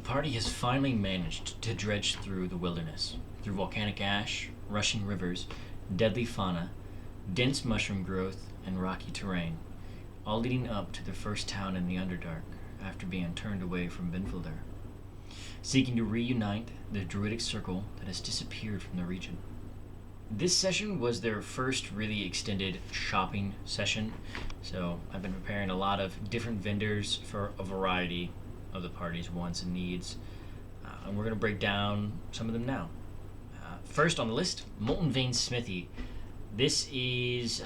party has finally managed to dredge through the wilderness, through volcanic ash, rushing rivers, deadly fauna, dense mushroom growth, and rocky terrain, all leading up to their first town in the Underdark after being turned away from Binfelder, seeking to reunite the druidic circle that has disappeared from the region. This session was their first really extended shopping session, so I've been preparing a lot of different vendors for a variety of the party's wants and needs, and we're going to break down some of them now. First on the list, Molten Vein Smithy. This is,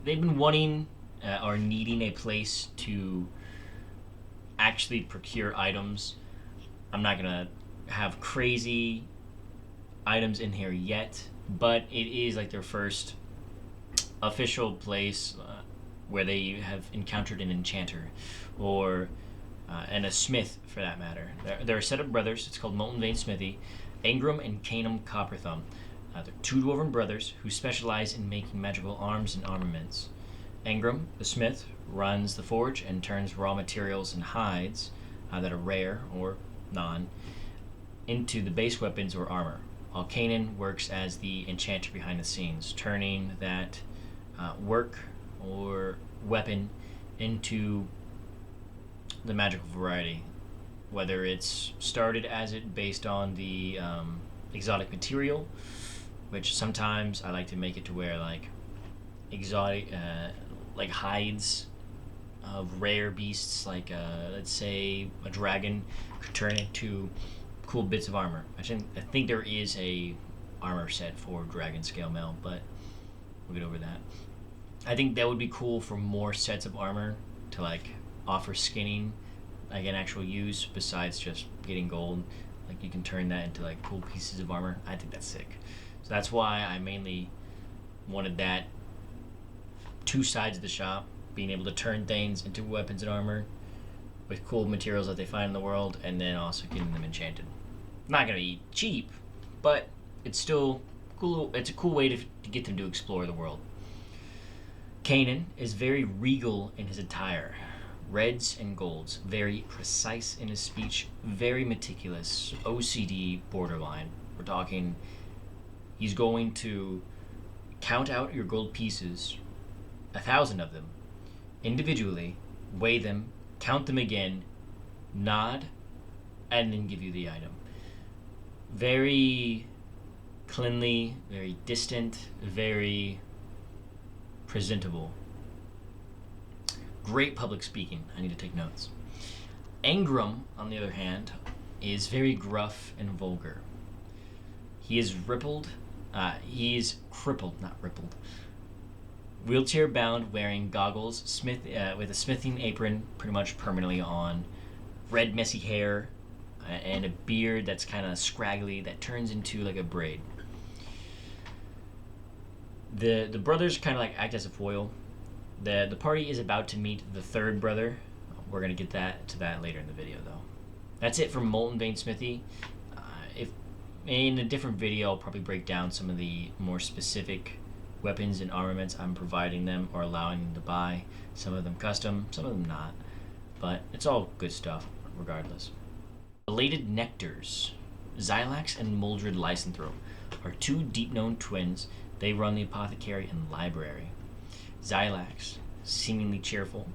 they've been wanting or needing a place to actually procure items. I'm not going to have crazy items in here yet, but it is like their first official place where they have encountered an enchanter or and a smith for that matter. They're a set of brothers. It's called Molten Vein Smithy. Angram and Canum Copperthumb. They're two dwarven brothers who specialize in making magical arms and armaments. Angram, the smith, runs the forge and turns raw materials and hides that are rare or non into the base weapons or armor, while Kanan works as the enchanter behind the scenes, turning that work or weapon into the magical variety, whether it's started as it based on the exotic material, which sometimes I like to make it to where like exotic like hides of rare beasts, like let's say a dragon, could turn into cool bits of armor. I think there is a armor set for dragon scale mail, but we'll get over that. I think that would be cool for more sets of armor to like offer skinning, like an actual use besides just getting gold. Like you can turn that into like cool pieces of armor. I think that's sick. So that's why I mainly wanted that two sides of the shop, being able to turn things into weapons and armor with cool materials that they find in the world, and then also getting them enchanted. Not gonna be cheap, but it's still cool. It's a cool way to get them to explore the world. Kanan is very regal in his attire, reds and golds, very precise in his speech, very meticulous, OCD borderline. We're talking, he's going to count out your gold pieces, 1,000 of them, individually, weigh them, count them again, nod, and then give you the item. Very cleanly, very distant, very presentable. Great public speaking. I need to take notes. Angram, on the other hand, is very gruff and vulgar. He is crippled, not rippled. Wheelchair bound, wearing goggles, with a smithing apron pretty much permanently on, red messy hair, and a beard that's kind of scraggly that turns into like a braid. The brothers kind of like act as a foil. The party is about to meet the third brother. We're gonna get to that later in the video though. That's it for Molten Vein Smithy. If in a different video, I'll probably break down some of the more specific weapons and armaments I'm providing them or allowing them to buy. Some of them custom, some of them not. But it's all good stuff regardless. Belated Nectars. Xylax and Muldred Lycanthrope are two deep-known twins. They run the apothecary and library. Xylax, seemingly cheerful,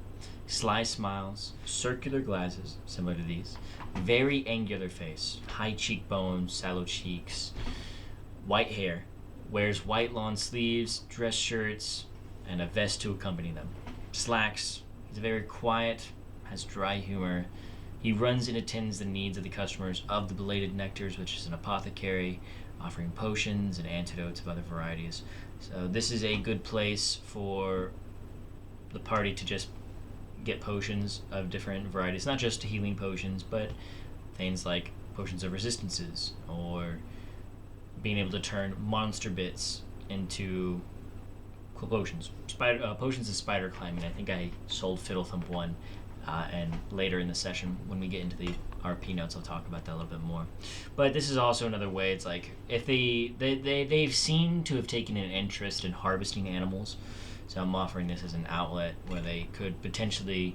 sly smiles, circular glasses, similar to these, very angular face, high cheekbones, sallow cheeks, white hair, wears white lawn sleeves, dress shirts, and a vest to accompany them. Slacks, he's very quiet, has dry humor. He runs and attends the needs of the customers of the Belated Nectars, which is an apothecary offering potions and antidotes of other varieties. So this is a good place for the party to just get potions of different varieties, not just healing potions, but things like potions of resistances or being able to turn monster bits into cool potions. Potions of spider climbing. I think I sold Fiddlethump one, and later in the session when we get into the RP notes, I'll talk about that a little bit more. But this is also another way. It's like if they've seemed to have taken an interest in harvesting animals, so I'm offering this as an outlet where they could potentially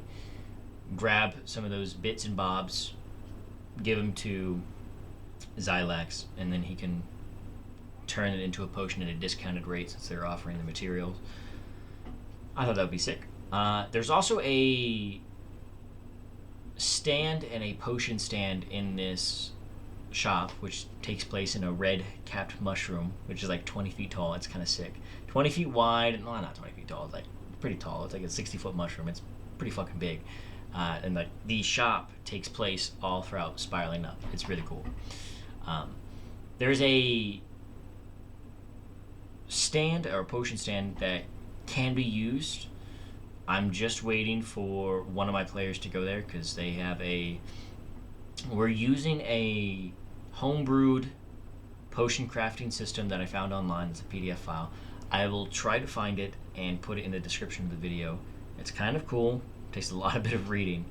grab some of those bits and bobs, give them to Xylax, and then he can turn it into a potion at a discounted rate since they're offering the materials. I thought that would be sick. There's also a stand and a potion stand in this shop, which takes place in a red-capped mushroom, which is like 20 feet tall. It's kind of sick. 20 feet wide. No, not 20 feet tall. It's like pretty tall. It's like a 60-foot mushroom. It's pretty fucking big. And like the shop takes place all throughout spiraling up. It's really cool. There's a stand or a potion stand that can be used. I'm just waiting for one of my players to go there because they have we're using a homebrewed potion crafting system that I found online. It's a PDF file. I will try to find it and put it in the description of the video. It's kind of cool. It takes a lot of bit of reading.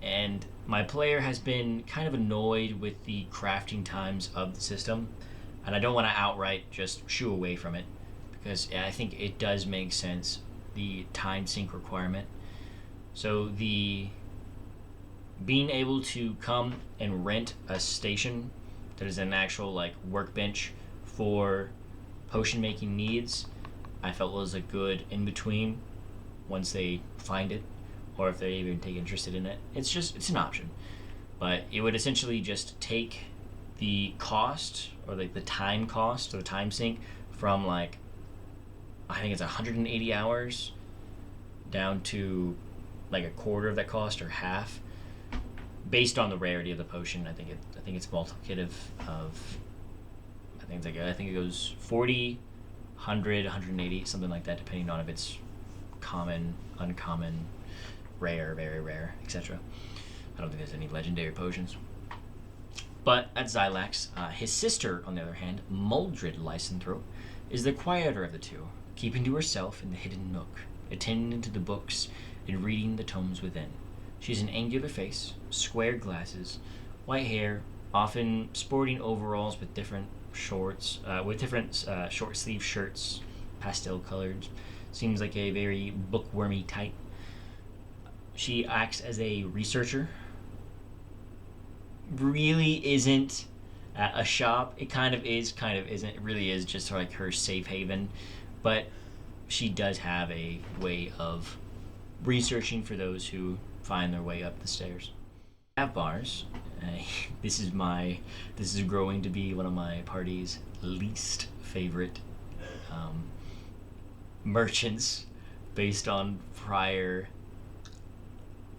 And my player has been kind of annoyed with the crafting times of the system. And I don't want to outright just shoo away from it because I think it does make sense, the time sync requirement. So being able to come and rent a station that is an actual like workbench for potion making needs, I felt was a good in between once they find it, or if they even take interested in it. It's an option, but it would essentially just take the cost or like the time cost or the time sink from like I think it's 180 hours down to like a quarter of that cost or half, based on the rarity of the potion. I think it's multiplicative of I think it goes 40, 100, 180, something like that, depending on if it's common, uncommon, rare, very rare, etc. I don't think there's any legendary potions. But at Xylax, his sister, on the other hand, Muldred Lycanthrope, is the quieter of the two, keeping to herself in the hidden nook, attending to the books and reading the tomes within. She has an angular face, square glasses, white hair, often sporting overalls with different short sleeve shirts, pastel colored. Seems like a very bookwormy type. She acts as a researcher. Really isn't at a shop. It kind of is, kind of isn't. It really is just like her safe haven. But she does have a way of researching for those who find their way up the stairs. Have bars. This is growing to be one of my party's least favorite merchants based on prior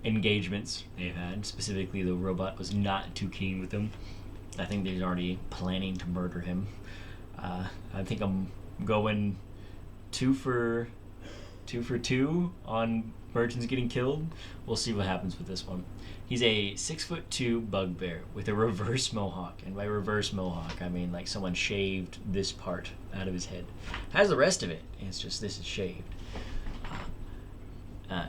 engagements they've had. Specifically, the robot was not too keen with them. I think they're already planning to murder him. I think I'm going 2 for 2 on merchants getting killed. We'll see what happens with this one. He's a 6'2" bugbear with a reverse mohawk, and by reverse mohawk I mean like someone shaved this part out of his head. Has the rest of it. It's just this is shaved.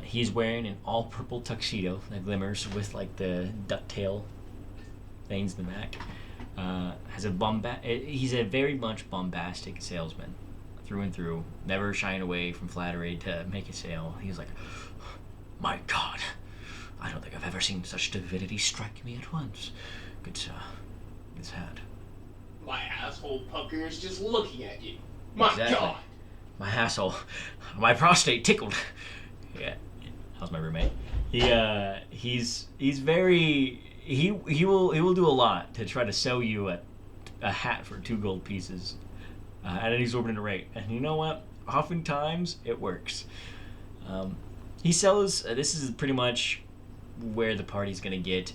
He's wearing an all-purple tuxedo that glimmers with like the ducktail things in the back. He's a very much bombastic salesman through and through, never shying away from flattery to make a sale. He's like, my God, I don't think I've ever seen such divinity strike me at once. It's had. My asshole puckers just looking at you. My Exactly. God. My asshole, my prostate tickled. Yeah, that was my roommate. He's very he will do a lot to try to sell you a hat for 2 gold pieces at an exorbitant rate. And you know what? Oftentimes it works. He sells. This is pretty much where the party's gonna get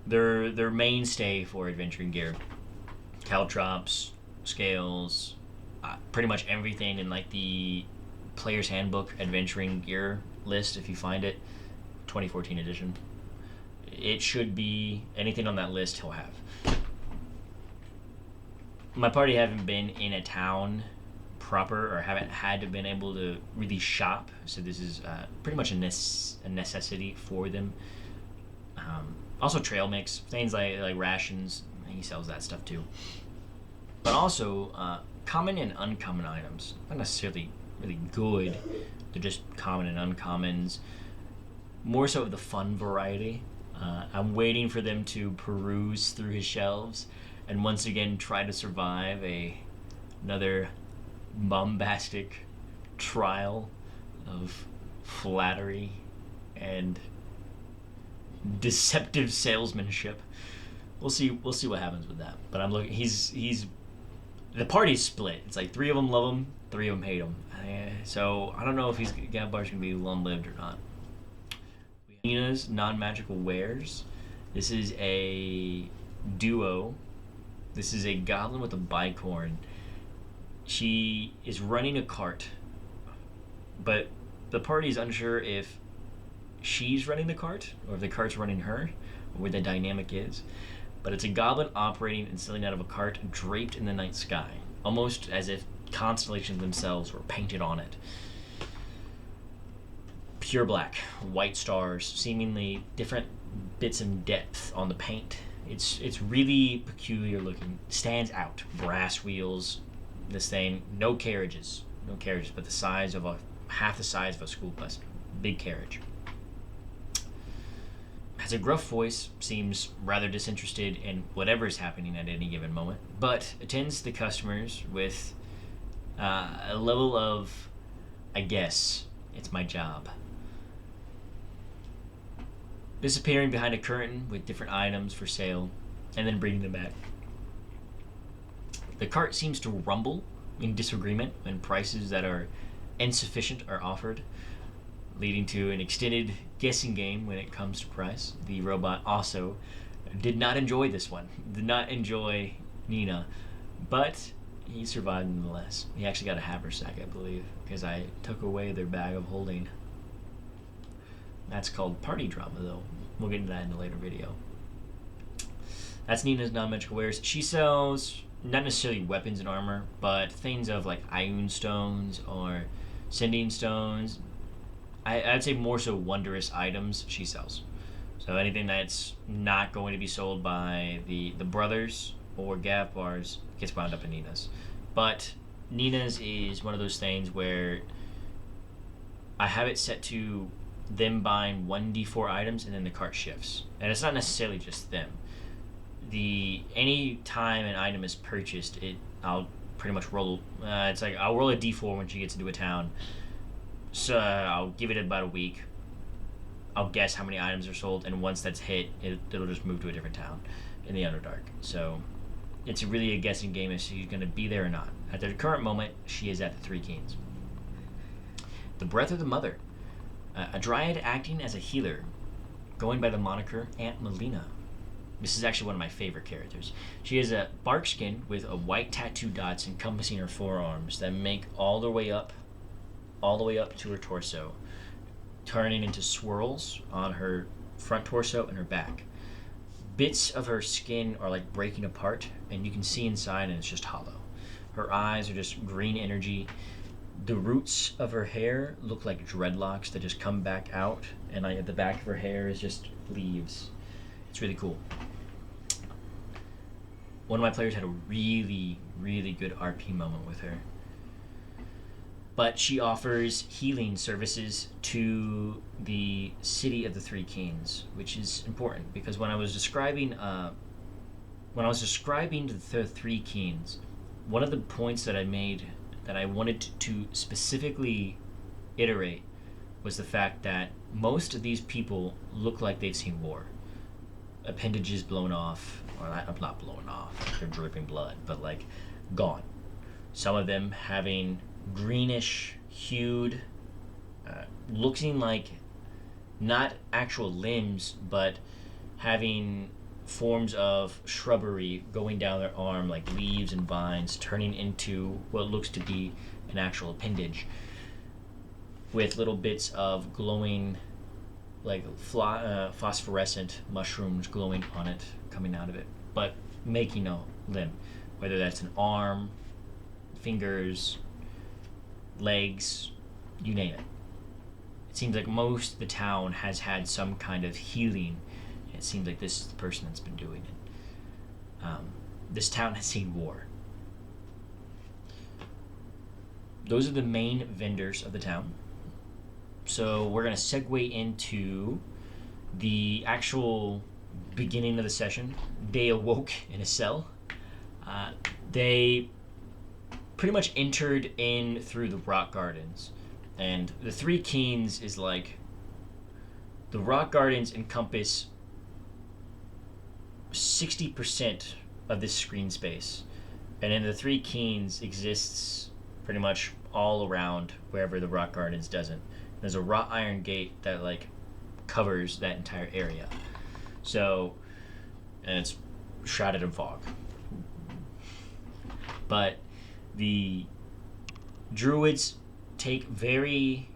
their mainstay for adventuring gear: caltrops, scales, pretty much everything in like the Player's Handbook adventuring gear list. If you find it, 2014 edition. It should be anything on that list he'll have. My party haven't been in a town proper or haven't had to been able to really shop, so this is pretty much a necessity for them. Also trail mix, things like rations, he sells that stuff too. But also common and uncommon items, not necessarily really good, they're just common and uncommons, more so of the fun variety. I'm waiting for them to peruse through his shelves and once again try to survive another bombastic trial of flattery and deceptive salesmanship. We'll see. We'll see what happens with that. But I'm looking. He's the party's split. It's like three of them love him, three of them hate him. So I don't know if Gabbar's gonna be long lived or not. Nina's non-magical wares. This is a duo. This is a goblin with a bicorn. She is running a cart, but the party is unsure if she's running the cart or if the cart's running her, or where the dynamic is. But it's a goblin operating and sailing out of a cart draped in the night sky, almost as if constellations themselves were painted on it. Pure black, white stars, seemingly different bits of depth on the paint. It's really peculiar looking. Stands out. Brass wheels. This thing, no carriages, but the size of half the size of a school bus. Big carriage. Has a gruff voice, seems rather disinterested in whatever is happening at any given moment, but attends the customers with a level of, I guess, it's my job. Disappearing behind a curtain with different items for sale, and then bringing them back. The cart seems to rumble in disagreement when prices that are insufficient are offered, leading to an extended guessing game when it comes to price. The robot also did not enjoy this one, did not enjoy Nina, but he survived nonetheless. He actually got a haversack, I believe, because I took away their bag of holding. That's called party drama, though. We'll get into that in a later video. That's Nina's non-magical wares. She sells not necessarily weapons and armor, but things of like Ioun stones or sending stones. I'd say more so wondrous items she sells. So anything that's not going to be sold by the brothers or Gavbar's gets wound up in Nina's. But Nina's is one of those things where I have it set to them buying 1d4 items and then the cart shifts. And it's not necessarily just them. Any time an item is purchased, I'll pretty much roll. It's like I'll roll a d4 when she gets into a town. So I'll give it about a week. I'll guess how many items are sold, and once that's hit, it'll just move to a different town in the Underdark. So it's really a guessing game if she's going to be there or not. At the current moment, she is at the Three Kings. The Breath of the Mother, a dryad acting as a healer, going by the moniker Aunt Melina. This is actually one of my favorite characters. She has a bark skin with a white tattoo dots encompassing her forearms that make all the way up to her torso, turning into swirls on her front torso and her back. Bits of her skin are like breaking apart, and you can see inside, and it's just hollow. Her eyes are just green energy. The roots of her hair look like dreadlocks that just come back out, and at the back of her hair is just leaves. It's really cool. One of my players had a really, really good RP moment with her. But she offers healing services to the city of the Three Kings, which is important because when I was describing the Three Kings, one of the points that I made that I wanted to specifically iterate was the fact that most of these people look like they've seen war. Appendages blown off, or not blown off, they're dripping blood, but like gone. Some of them having greenish hued, looking like not actual limbs, but having forms of shrubbery going down their arm, like leaves and vines, turning into what looks to be an actual appendage, with little bits of glowing, like phosphorescent mushrooms glowing on it, coming out of it, but making no limb. Whether that's an arm, fingers, legs, you name it. It seems like most of the town has had some kind of healing. It seems like this is the person that's been doing it. This town has seen war. Those are the main vendors of the town. So we're going to segue into The actual beginning of the session, they awoke in a cell. They pretty much entered in through the rock gardens, and the Three Keens is like the rock gardens encompass 60% of this screen space, and then the Three Keens exists pretty much all around wherever the rock gardens doesn't. There's a wrought iron gate that like covers that entire area. So, and it's shrouded in fog. But the druids take very,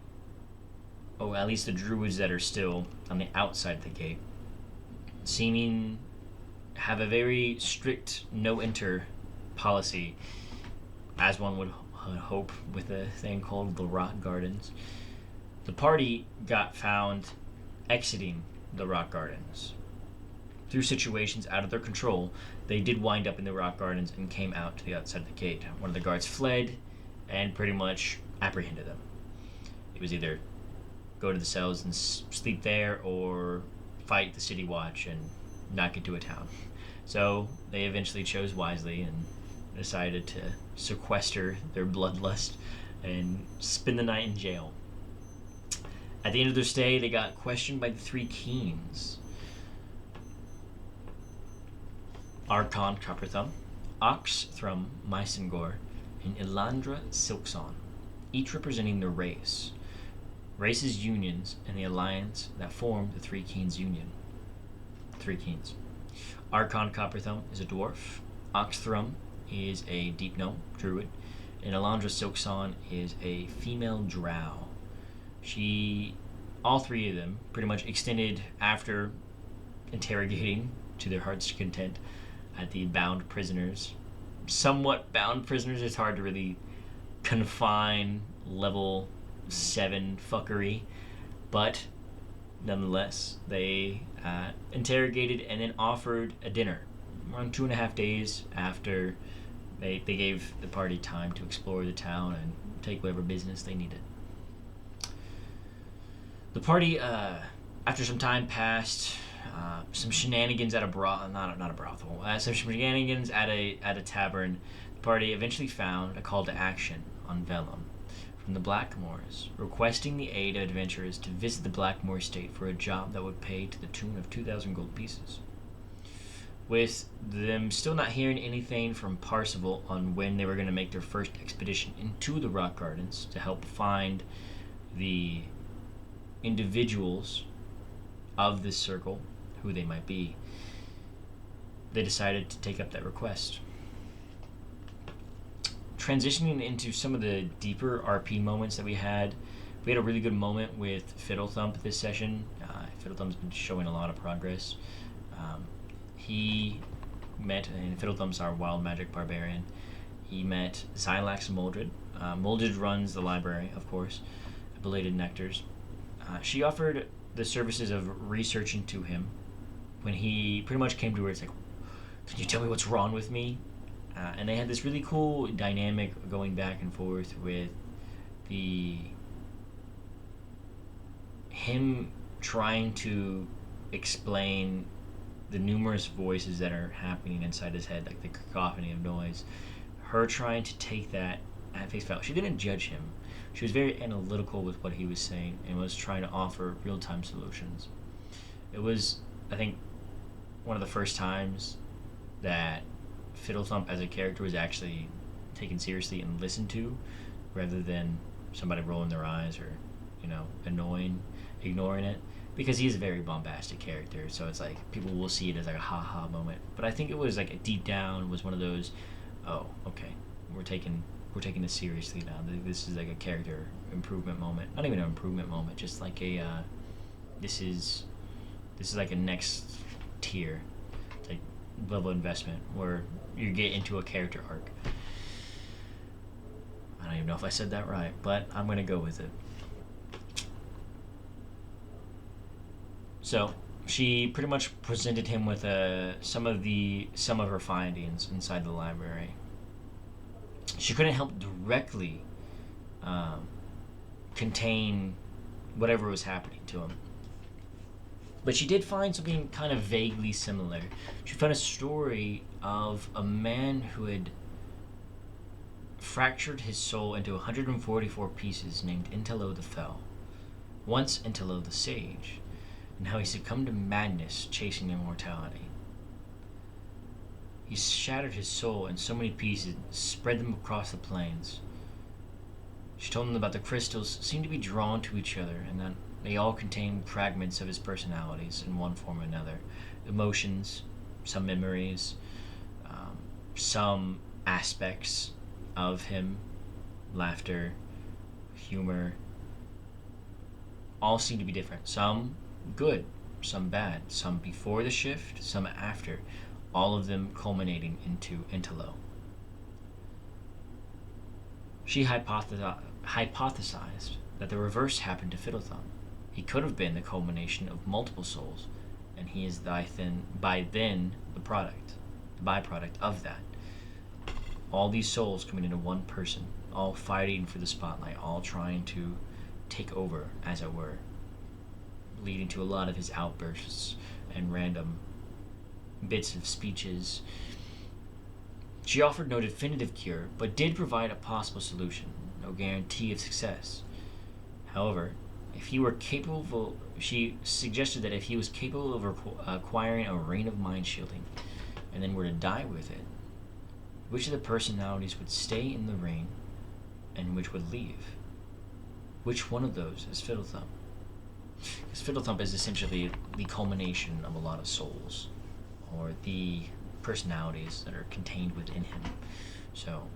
oh, at least the druids that are still on the outside of the gate, seeming have a very strict no enter policy, as one would hope with a thing called the Rock Gardens. The party got found exiting the Rock Gardens. Through situations out of their control, they did wind up in the Rock Gardens and came out to the outside of the gate. One of the guards fled and pretty much apprehended them. It was either go to the cells and sleep there or fight the city watch and not get to a town. So they eventually chose wisely and decided to sequester their bloodlust and spend the night in jail. At the end of their stay, they got questioned by the Three Keens: Archon Copperthumb, Oxthrum Mysengor, and Elandra Silkson, each representing their races, unions, and the alliance that formed the Three Keens Union. Three Keens. Archon Copperthumb is a dwarf, Oxthrum is a deep gnome, druid, and Elandra Silkson is a female drow. All three of them pretty much extended after interrogating to their heart's content at the bound prisoners. Somewhat bound prisoners, it's hard to really confine level 7 fuckery, but nonetheless, they interrogated and then offered a dinner around 2.5 days after they gave the party time to explore the town and take whatever business they needed. The party, after some time passed, some shenanigans at a not a brothel, some shenanigans at a tavern, the party eventually found a call to action on vellum from the Blackmoors, requesting the aid of adventurers to visit the Blackmoor estate for a job that would pay to the tune of 2,000 gold pieces. With them still not hearing anything from Parzival on when they were going to make their first expedition into the Rock Gardens to help find the individuals of this circle, who they might be, they decided to take up that request. Transitioning into some of the deeper RP moments that we had a really good moment with Fiddlethump this session. Fiddlethump's been showing a lot of progress. He met, and Fiddlethump's our wild magic barbarian, he met Xylax Moldred. Moldred runs the library, of course, Belated Nectars. She offered the services of researching to him when he pretty much came to her. It's like, can you tell me what's wrong with me? And they had this really cool dynamic going back and forth with him trying to explain the numerous voices that are happening inside his head, like the cacophony of noise. Her trying to take that at face value. She didn't judge him. She was very analytical with what he was saying and was trying to offer real-time solutions. It was, I think, one of the first times that Fiddlethump as a character was actually taken seriously and listened to, rather than somebody rolling their eyes or, ignoring it. Because he is a very bombastic character, so it's like people will see it as like a ha-ha moment. But I think it was like a deep down was one of those, oh, okay, we're taking this seriously now. This is like a character improvement moment. Not even an improvement moment, just like a this is like a next tier, like level investment where you get into a character arc. I don't even know if I said that right, but I'm gonna go with it. So she pretty much presented him with some of her findings inside the library. She couldn't help directly contain whatever was happening to him. But she did find something kind of vaguely similar. She found a story of a man who had fractured his soul into 144 pieces named Intello the Fell, once Intello the Sage, and how he succumbed to madness chasing immortality. He shattered his soul in so many pieces, spread them across the plains. She told him about the crystals seemed to be drawn to each other, and that they all contained fragments of his personalities in one form or another. Emotions, some memories, some aspects of him, laughter, humor, all seem to be different. Some good, some bad, some before the shift, some after, all of them culminating into Intello. She hypothesized that the reverse happened to Fiddlethump. He could have been the culmination of multiple souls, and he is by then the byproduct of that. All these souls coming into one person, all fighting for the spotlight, all trying to take over, as it were, leading to a lot of his outbursts and random bits of speeches. She offered no definitive cure, but did provide a possible solution, no guarantee of success. However, if he were capable, she suggested that if he was capable of acquiring a ring of mind shielding, and then were to die with it, which of the personalities would stay in the ring, and which would leave? Which one of those is Fiddlethump? Because Fiddlethump is essentially the culmination of a lot of souls, or the personalities that are contained within him. So,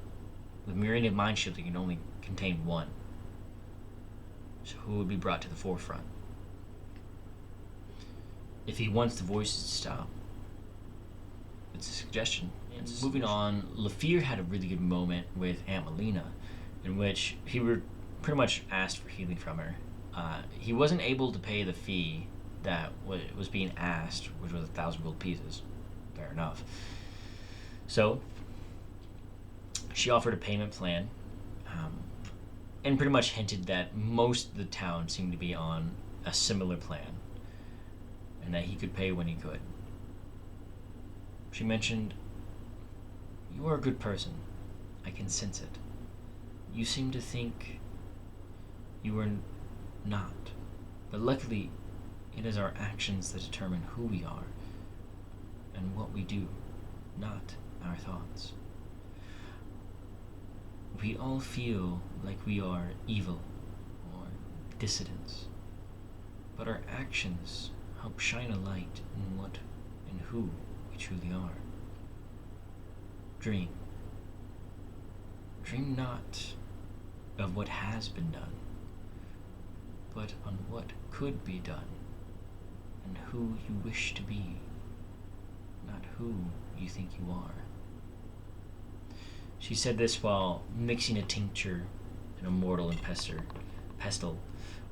with Myriad Mind Shield, you can only contain one. So who would be brought to the forefront? If he wants the voices to stop, it's a suggestion. Moving on, Lafir had a really good moment with Aunt Melina, in which he pretty much asked for healing from her. He wasn't able to pay the fee that was being asked, which was 1,000 gold pieces. Fair enough. So, she offered a payment plan, and pretty much hinted that most of the town seemed to be on a similar plan, and that he could pay when he could. She mentioned, "You are a good person. I can sense it. You seem to think you are not, but luckily it is our actions that determine who we are and what we do, not our thoughts. We all feel like we are evil or dissidents, but our actions help shine a light in what and who we truly are. Dream. Dream not of what has been done, but on what could be done, and who you wish to be, not who you think you are." She said this while mixing a tincture in a mortal and pestle,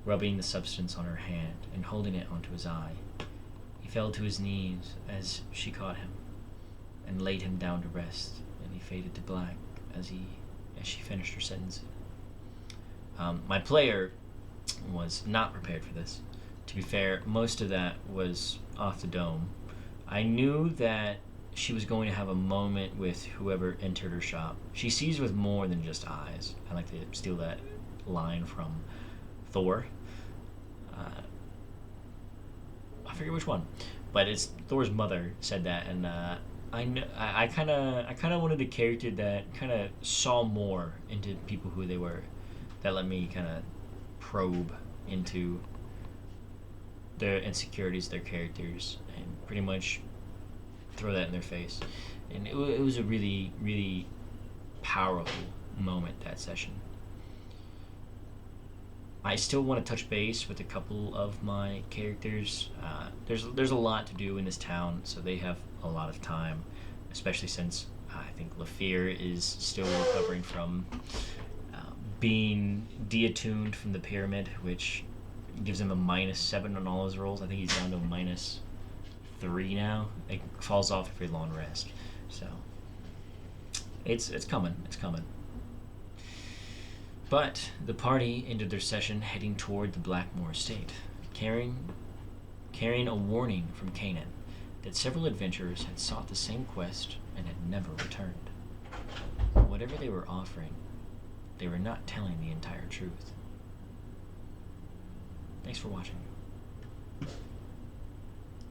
rubbing the substance on her hand and holding it onto his eye. He fell to his knees as she caught him and laid him down to rest, and he faded to black as she finished her sentence. My player was not prepared for this. To be fair, most of that was off the dome. I knew that she was going to have a moment with whoever entered her shop. She sees with more than just eyes. I like to steal that line from Thor. I forget which one, but it's Thor's mother said that, and I kind of wanted a character that kind of saw more into people who they were, that let me kind of probe into their insecurities, their characters, and pretty much throw that in their face. And it was a really, really powerful moment, that session. I still want to touch base with a couple of my characters. There's a lot to do in this town, so they have a lot of time, especially since I think Lafir is still recovering from being deattuned from the pyramid, which gives him a -7 on all his rolls. I think he's down to a -3 now. It falls off every long rest. So it's coming. It's coming. But the party ended their session heading toward the Blackmore estate, carrying carrying a warning from Canaan that several adventurers had sought the same quest and had never returned. Whatever they were offering, they were not telling the entire truth. Thanks for watching.